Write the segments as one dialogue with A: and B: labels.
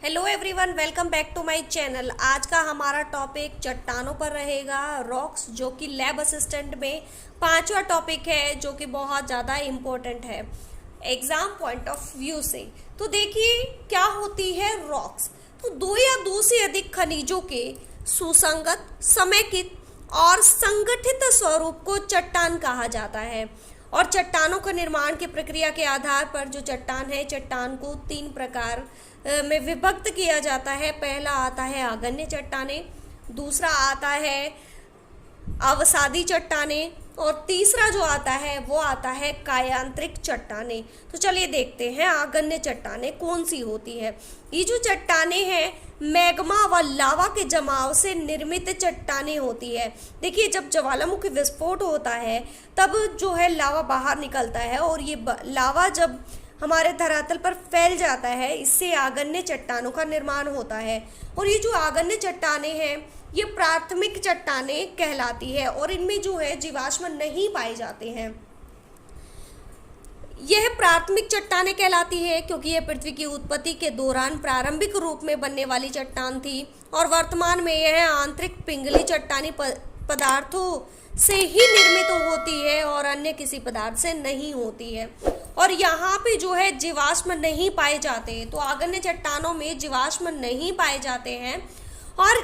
A: Hello everyone, welcome back to my channel. आज का हमारा टॉपिक चट्टानों पर रहेगा, रॉक्स, जो कि लैब असिस्टेंट में पांचवा टॉपिक है, जो कि बहुत ज़्यादा इम्पोर्टेंट है एग्जाम पॉइंट ऑफ व्यू से। तो देखिए क्या होती है रॉक्स। तो दो या दो से अधिक खनिजों के सुसंगत, समेकित और संगठित स्वरूप को चट्टान कहा जाता है। और चट्टानों का निर्माण की प्रक्रिया के आधार पर जो चट्टान है, चट्टान को तीन प्रकार में विभक्त किया जाता है। पहला आता है आगन्य चट्टानें, दूसरा आता है अवसादी चट्टानें और तीसरा जो आता है वो आता है कायांतरिक चट्टानें। तो चलिए देखते हैं आगन्य चट्टानें कौन सी होती है। ये जो चट्टानें हैं मैग्मा व लावा के जमाव से निर्मित चट्टानें होती है। देखिए जब ज्वालामुखी विस्फोट होता है तब जो है लावा बाहर निकलता है और ये लावा जब हमारे धरातल पर फैल जाता है, इससे आगन्य चट्टानों का निर्माण होता है। और ये जो आगन्य चट्टानें हैं ये प्राथमिक चट्टानें कहलाती है और इनमें जो है जीवाश्म नहीं पाए जाते हैं। यह प्राथमिक चट्टानें कहलाती है क्योंकि यह पृथ्वी की उत्पत्ति के दौरान प्रारंभिक रूप में बनने वाली चट्टान थी और वर्तमान में यह आंतरिक पिंगली चट्टानी पदार्थों से ही निर्मित होती है और अन्य किसी पदार्थ से नहीं होती है। और यहाँ पे जो है जीवाश्म नहीं पाए जाते, तो आगन्य चट्टानों में जीवाश्म नहीं पाए जाते हैं। और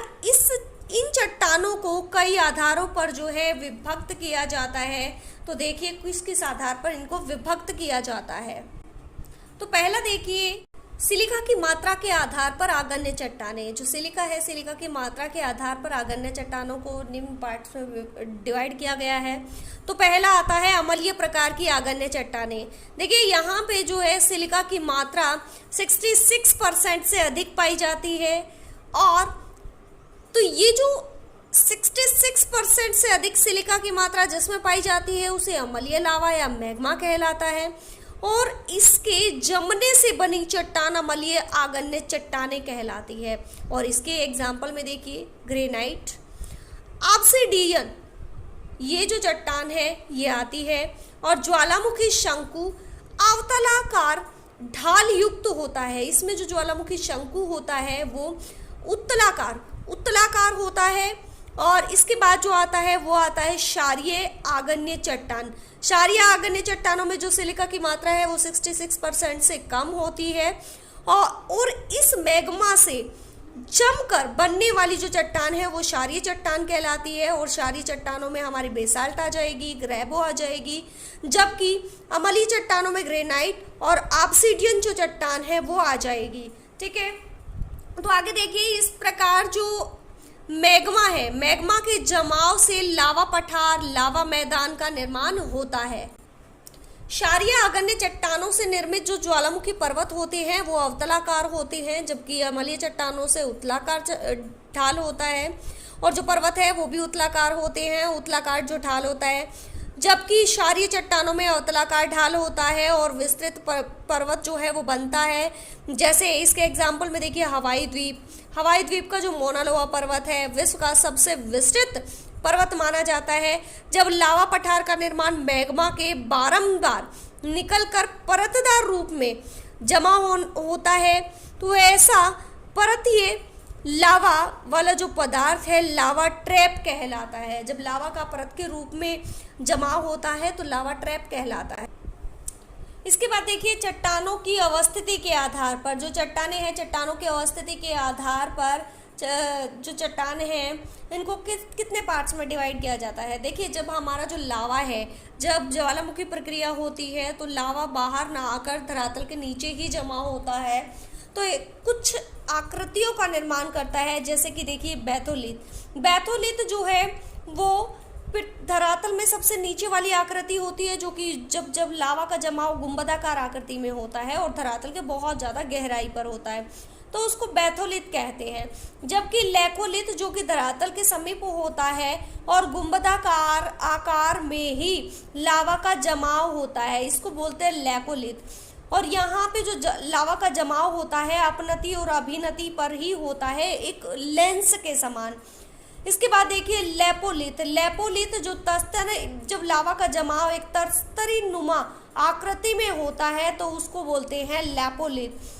A: इन चट्टानों को कई आधारों पर जो है विभक्त किया जाता है। तो देखिए किस किस आधार पर इनको विभक्त किया जाता है। तो पहला देखिए सिलिका की मात्रा के आधार पर आगन्य चट्टानें। जो सिलिका है, सिलिका की मात्रा के आधार पर आगन्य चट्टानों को निम्न पार्ट्स में डिवाइड किया गया है। तो पहला आता है अम्लीय प्रकार की आगन्य चट्टानें। देखिए यहाँ पे जो है सिलिका की मात्रा 66% से अधिक पाई जाती है। और तो ये जो 66% से अधिक सिलिका की मात्रा जिसमें पाई जाती है उसे अम्लीय लावा या मैग्मा कहलाता है। और इसके जमने से बनी चट्टान अम्लीय आगन्य चट्टानें कहलाती है। और इसके एग्जाम्पल में देखिए ग्रेनाइट, ऑब्सिडियन, ये जो चट्टान है ये आती है। और ज्वालामुखी शंकु अवतलाकार ढाल युक्त होता है। इसमें जो ज्वालामुखी शंकु होता है वो उत्तलाकार होता है। और इसके बाद जो आता है वो आता है क्षारीय आगन्य चट्टान। क्षारीय आगन्य चट्टानों में जो सिलिका की मात्रा है वो 66% से कम होती है। और इस मैग्मा से जमकर बनने वाली जो चट्टान है वो क्षारीय चट्टान कहलाती है। और क्षारीय चट्टानों में हमारी बेसाल्ट आ जाएगी, ग्रेबो आ जाएगी, जबकि अम्लीय चट्टानों में ग्रेनाइट और ऑब्सिडियन जो चट्टान है वो आ जाएगी। ठीक है, तो आगे देखिए इस प्रकार जो मैग्मा है, मैग्मा के जमाव से लावा पठार, लावा मैदान का निर्माण होता है। क्षारीय आगन्य चट्टानों से निर्मित जो ज्वालामुखी पर्वत होते हैं वो अवतलाकार होते हैं, जबकि अम्लीय चट्टानों से उतलाकार ढाल होता है। और जो पर्वत है वो भी उतलाकार होते हैं, उतलाकार जो ढाल होता है, जबकि क्षारीय चट्टानों में अवतलाकार ढाल होता है और विस्तृत पर्वत जो है वो बनता है। जैसे इसके एग्जाम्पल में देखिए हवाई द्वीप। हवाई द्वीप का जो मोना लोआ पर्वत है विश्व का सबसे विस्तृत पर्वत माना जाता है। जब लावा पठार का निर्माण मैग्मा के बारंबार निकलकर परतदार रूप में जमा होता है तो ऐसा परतीय लावा वाला जो पदार्थ है लावा ट्रैप कहलाता है। जब लावा का परत के रूप में जमाव होता है तो लावा ट्रैप कहलाता है। इसके बाद देखिए चट्टानों की अवस्थिति के आधार पर, जो चट्टानें हैं चट्टानों की अवस्थिति के आधार पर जो चट्टान हैं इनको कितने पार्ट्स में डिवाइड किया जाता है। देखिए जब हमारा जो लावा है, जब ज्वालामुखी प्रक्रिया होती है तो लावा बाहर ना आकर धरातल के नीचे ही जमा होता है, तो कुछ आकृतियों का निर्माण करता है। जैसे कि देखिए बैथोलिथ जो है वो धरातल में सबसे नीचे वाली आकृति होती है, जो कि जब लावा का जमाव गुंबदाकार आकृति में होता है और धरातल के बहुत ज़्यादा गहराई पर होता है तो उसको बैथोलिथ कहते हैं। जबकि लैकोलिथ जो कि धरातल के समीप होता है और गुंबदाकार आकार में ही लावा का जमाव होता है, इसको बोलते हैं लैकोलिथ। और यहाँ पे जो लावा का जमाव होता है अपनति और अभिनति पर ही होता है, एक लेंस के समान। इसके बाद देखिए लेपोलिथ जो जब लावा का जमाव एक तस्तरी नुमा आकृति में होता है तो उसको बोलते हैं लेपोलिथ।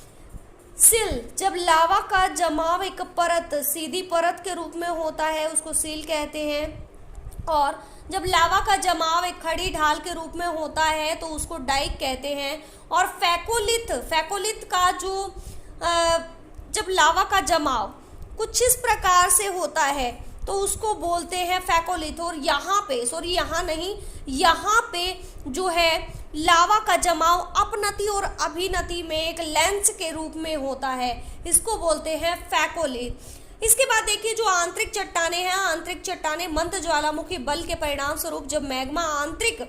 A: सिल, जब लावा का जमाव एक परत, सीधी परत के रूप में होता है उसको सील कहते हैं। और जब लावा का जमाव एक खड़ी ढाल के रूप में होता है तो उसको डाइक कहते हैं। और फैकोलिथ, फैकोलिथ का जो जब लावा का जमाव कुछ इस प्रकार से होता है तो उसको बोलते हैं फैकोलिथ। और यहाँ पे, सॉरी यहाँ नहीं, यहाँ पे जो है लावा का जमाव अपनति और अभिनति में एक लेंस के रूप में होता है, इसको बोलते हैं फैकोलिथ। इसके बाद देखिए जो आंतरिक चट्टाने हैं, आंतरिक चट्टाने मंद ज्वालामुखी बल के परिणाम स्वरूप जब मैग्मा आंतरिक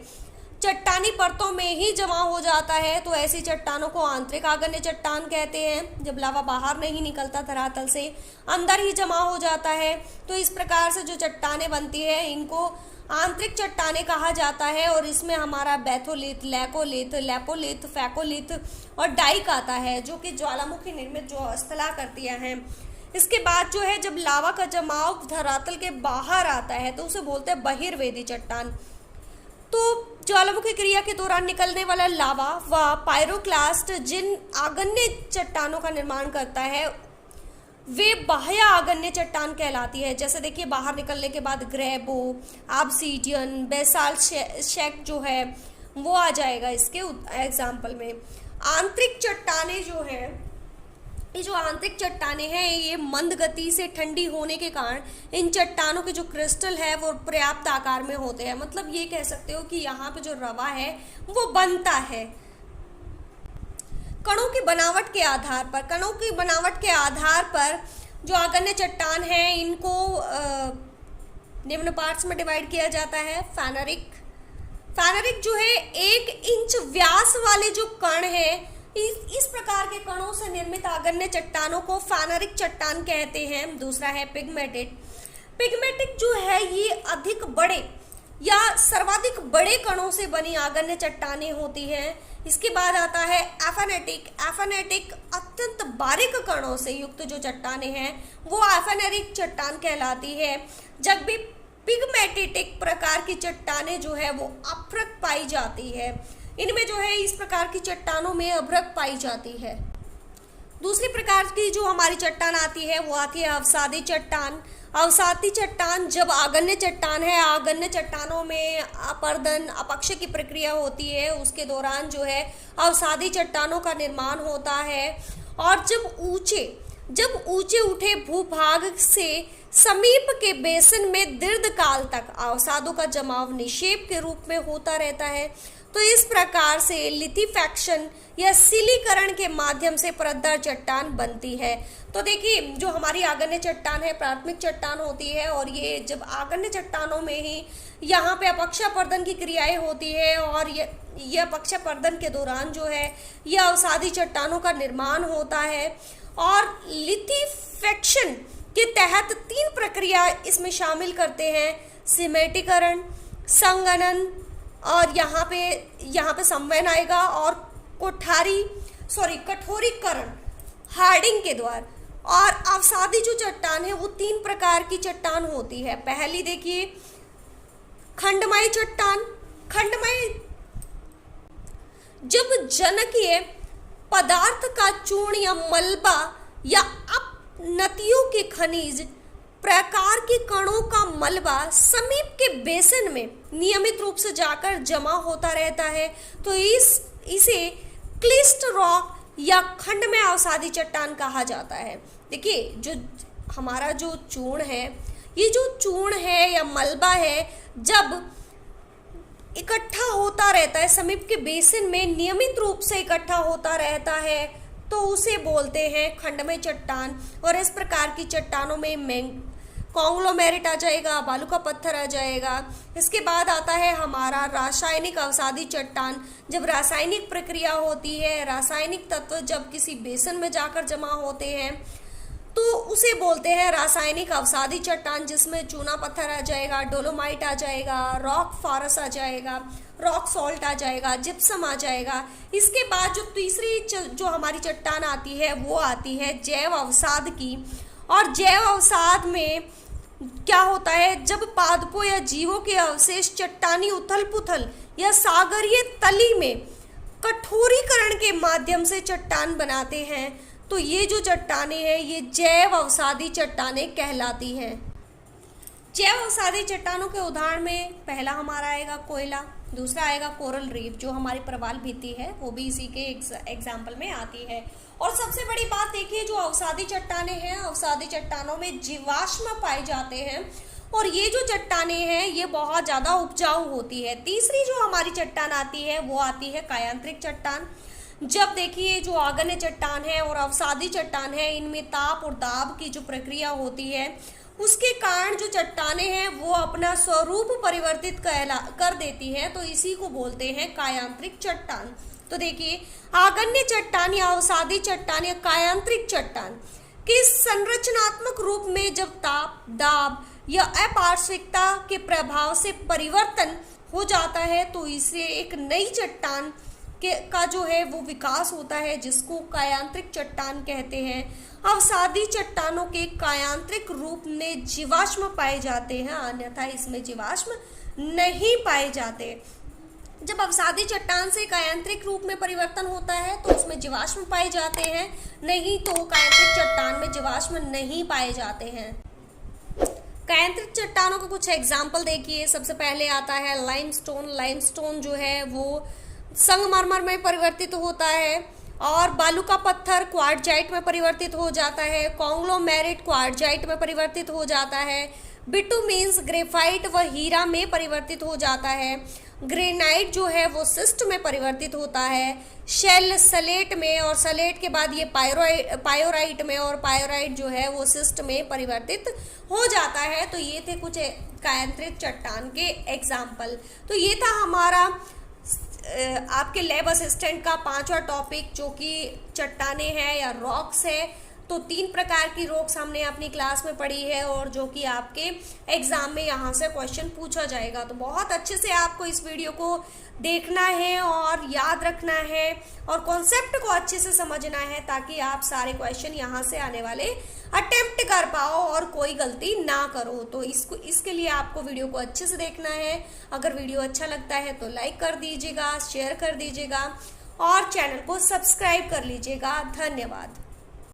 A: चट्टानी परतों में ही जमा हो जाता है तो ऐसी चट्टानों को आंतरिक आगन्य चट्टान कहते हैं। जब लावा बाहर नहीं निकलता धरातल से, अंदर ही जमा हो जाता है, तो इस प्रकार से जो चट्टाने बनती है इनको आंतरिक चट्टाने कहा जाता है। और इसमें हमारा बैथोलिथ, लैकोलिथ, लेपोलिथ, फैकोलिथ और डाइक आता है, जो कि ज्वालामुखी निर्मित जो स्थलाकृतियां हैं। इसके बाद जो है जब लावा का जमाव धरातल के बाहर आता है तो उसे बोलते हैं बहिर्वेदी चट्टान। तो ज्वालामुखी क्रिया के दौरान निकलने वाला लावा व पायरोक्लास्ट जिन आगन्य चट्टानों का निर्माण करता है वे बाह्य आगन्य चट्टान कहलाती है। जैसे देखिए बाहर निकलने के बाद ग्रेबो, ऑब्सीडियन, बेसाल्ट शेक जो है वो आ जाएगा इसके एग्जाम्पल में। आंतरिक चट्टाने जो है, ये जो आंतरिक चट्टाने हैं ये मंद गति से ठंडी होने के कारण इन चट्टानों के जो क्रिस्टल है वो पर्याप्त आकार में होते हैं। मतलब ये कह सकते हो कि यहाँ पे जो रवा है वो बनता है कणों की बनावट के आधार पर। कणों की बनावट के आधार पर जो आगन्य चट्टान है इनको निम्न पार्ट्स में डिवाइड किया जाता है। फैनरिक, फैनरिक जो है 1 इंच व्यास वाले जो कण है, इस प्रकार के कणों से निर्मित आगन्य चट्टानों को फैनरिक चट्टान कहते हैं। दूसरा है पिगमेटिक। पिगमेटिक जो है ये अधिक बड़े या सर्वाधिक बड़े कणों से बनी आगन्य चट्टानें होती हैं। इसके बाद आता है एफेनेटिक। एफेनेटिक अत्यंत बारीक कणों से युक्त जो चट्टानें हैं वो एफेनेटिक चट्टान कहलाती है। जब भी पिगमेटिक प्रकार की चट्टानें जो है वो अभ्रक पाई जाती है, इनमें जो है इस प्रकार की चट्टानों में अभ्रक पाई जाती है। दूसरी प्रकार की जो हमारी चट्टान आती है वो आती है अवसादी चट्टान। अवसादी चट्टान जब आगन्य चट्टान है, आगन्य चट्टानों में अपर्दन अपक्ष की प्रक्रिया होती है, उसके दौरान जो है अवसादी चट्टानों का निर्माण होता है। और जब ऊंचे उठे भूभाग से समीप के बेसिन में दीर्घ काल तक अवसादों का जमाव निक्षेप के रूप में होता रहता है, तो इस प्रकार से लिथिफैक्शन या सिलीकरण के माध्यम से परतदार चट्टान बनती है। तो देखिए जो हमारी आगन्य चट्टान है प्राथमिक चट्टान होती है, और ये जब आगन्य चट्टानों में ही यहाँ पे अपक्षापर्दन की क्रियाएं होती है, और ये अपक्षापर्दन के दौरान जो है यह अवसादी चट्टानों का निर्माण होता है। और लिथिफैक्शन के तहत 3 प्रक्रिया इसमें शामिल करते हैं: सिमेटीकरण, संघनन, और यहाँ पे संवहन आएगा, और कठोरीकरण हार्डिंग के द्वारा। और अवसादी जो चट्टान है वो 3 प्रकार की चट्टान होती है। पहली देखिए खंडमय चट्टान। खंडमय जब जनकीय पदार्थ का चूर्ण या मलबा या अपनतियों के खनिज प्रकार के कणों का मलबा समीप के बेसिन में नियमित रूप से जाकर जमा होता रहता है, तो इसे क्लिस्ट रॉक या खंडमय अवसादी चट्टान कहा जाता है। देखिए जो हमारा जो चूर्ण है, ये जो चूर्ण है या मलबा है जब इकट्ठा होता रहता है समीप के बेसिन में, नियमित रूप से इकट्ठा होता रहता है, तो उसे बोलते हैं खंडमय चट्टान। और इस प्रकार की चट्टानों में कॉन्ग्लोमेरेट आ जाएगा, बालू का पत्थर आ जाएगा। इसके बाद आता है हमारा रासायनिक अवसादी चट्टान। जब रासायनिक प्रक्रिया होती है, रासायनिक तत्व जब किसी बेसन में जाकर जमा होते हैं तो उसे बोलते हैं रासायनिक अवसादी चट्टान, जिसमें चूना पत्थर आ जाएगा, डोलोमाइट आ जाएगा, रॉक फॉरस आ जाएगा, रॉक सॉल्ट आ जाएगा, जिप्सम आ जाएगा। इसके बाद जो तीसरी जो हमारी चट्टान आती है वो आती है जैव अवसाद की। और जैव अवसाद में क्या होता है, जब पादपों या जीवों के अवशेष चट्टानी उथल पुथल या सागरीय तली में कठोरीकरण के माध्यम से चट्टान बनाते हैं, तो ये जो चट्टानें हैं ये जैव अवसादी चट्टानें कहलाती हैं। जैव अवसादी चट्टानों के उदाहरण में पहला हमारा आएगा कोयला, दूसरा आएगा कोरल रीफ जो हमारी प्रवाल भित्ति है वो भी इसी के एग्जाम्पल में आती है। और सबसे बड़ी बात देखिए, जो अवसादी चट्टानें हैं, अवसादी चट्टानों में जीवाश्म पाए जाते हैं और ये जो चट्टानें हैं ये बहुत ज़्यादा उपजाऊ होती है। तीसरी जो हमारी चट्टान आती है वो आती है कायांत्रिक चट्टान। जब देखिए जो आगन्य चट्टान है और अवसादी चट्टान है इनमें ताप और दाब की जो प्रक्रिया होती है उसके कारण जो चट्टानें हैं वो अपना स्वरूप परिवर्तित कर देती हैं, तो इसी को बोलते हैं कायांत्रिक चट्टान। तो देखिए आगन्य चट्टान या अवसादी चट्टान या कायांत्रिक चट्टान के संरचनात्मक रूप में जब ताप, दाब या अपार्श्विकता के प्रभाव से परिवर्तन हो जाता है तो इसे एक नई चट्टान का जो है वो विकास होता है जिसको कायांत्रिक चट्टान कहते हैं। अवसादी चट्टानों के कायांत्रिक रूप में जीवाश्म पाए जाते हैं, अन्यथा इसमें जीवाश्म नहीं पाए जाते। जब अवसादी चट्टान से कायांत्रिक रूप में परिवर्तन होता है तो उसमें जीवाश्म पाए जाते हैं, नहीं तो कायांत्रिक चट्टान में जीवाश्म नहीं पाए जाते हैं। कायांत्रिक चट्टानों के कुछ एग्जाम्पल देखिए। सबसे पहले आता है लाइमस्टोन। लाइमस्टोन जो है वो संगमरमर में परिवर्तित होता है और बालू का पत्थर क्वार्टजाइट में परिवर्तित हो जाता है। कॉन्ग्लोमेरेट क्वार्टजाइट में परिवर्तित हो जाता है। बिटुमेन्स ग्रेफाइट व हीरा में परिवर्तित हो जाता है। ग्रेनाइट जो है वो सिस्ट में परिवर्तित होता है। शेल सलेट में, और सलेट के बाद ये पायोराइट में, और पायोराइट जो है वो सिस्ट में परिवर्तित हो जाता है। तो ये थे कुछ कायांत्रिक चट्टान के एग्जाम्पल। तो ये था हमारा आपके लैब असिस्टेंट का 5वां टॉपिक जो कि चट्टानें हैं या रॉक्स है। तो 3 प्रकार की रॉक्स हमने अपनी क्लास में पढ़ी है और जो कि आपके एग्जाम में यहाँ से क्वेश्चन पूछा जाएगा। तो बहुत अच्छे से आपको इस वीडियो को देखना है और याद रखना है और कॉन्सेप्ट को अच्छे से समझना है ताकि आप सारे क्वेश्चन यहाँ से आने वाले अटेम्प्ट कर पाओ और कोई गलती ना करो। तो इसके लिए आपको वीडियो को अच्छे से देखना है। अगर वीडियो अच्छा लगता है तो लाइक कर दीजिएगा, शेयर कर दीजिएगा और चैनल को सब्सक्राइब कर लीजिएगा। धन्यवाद।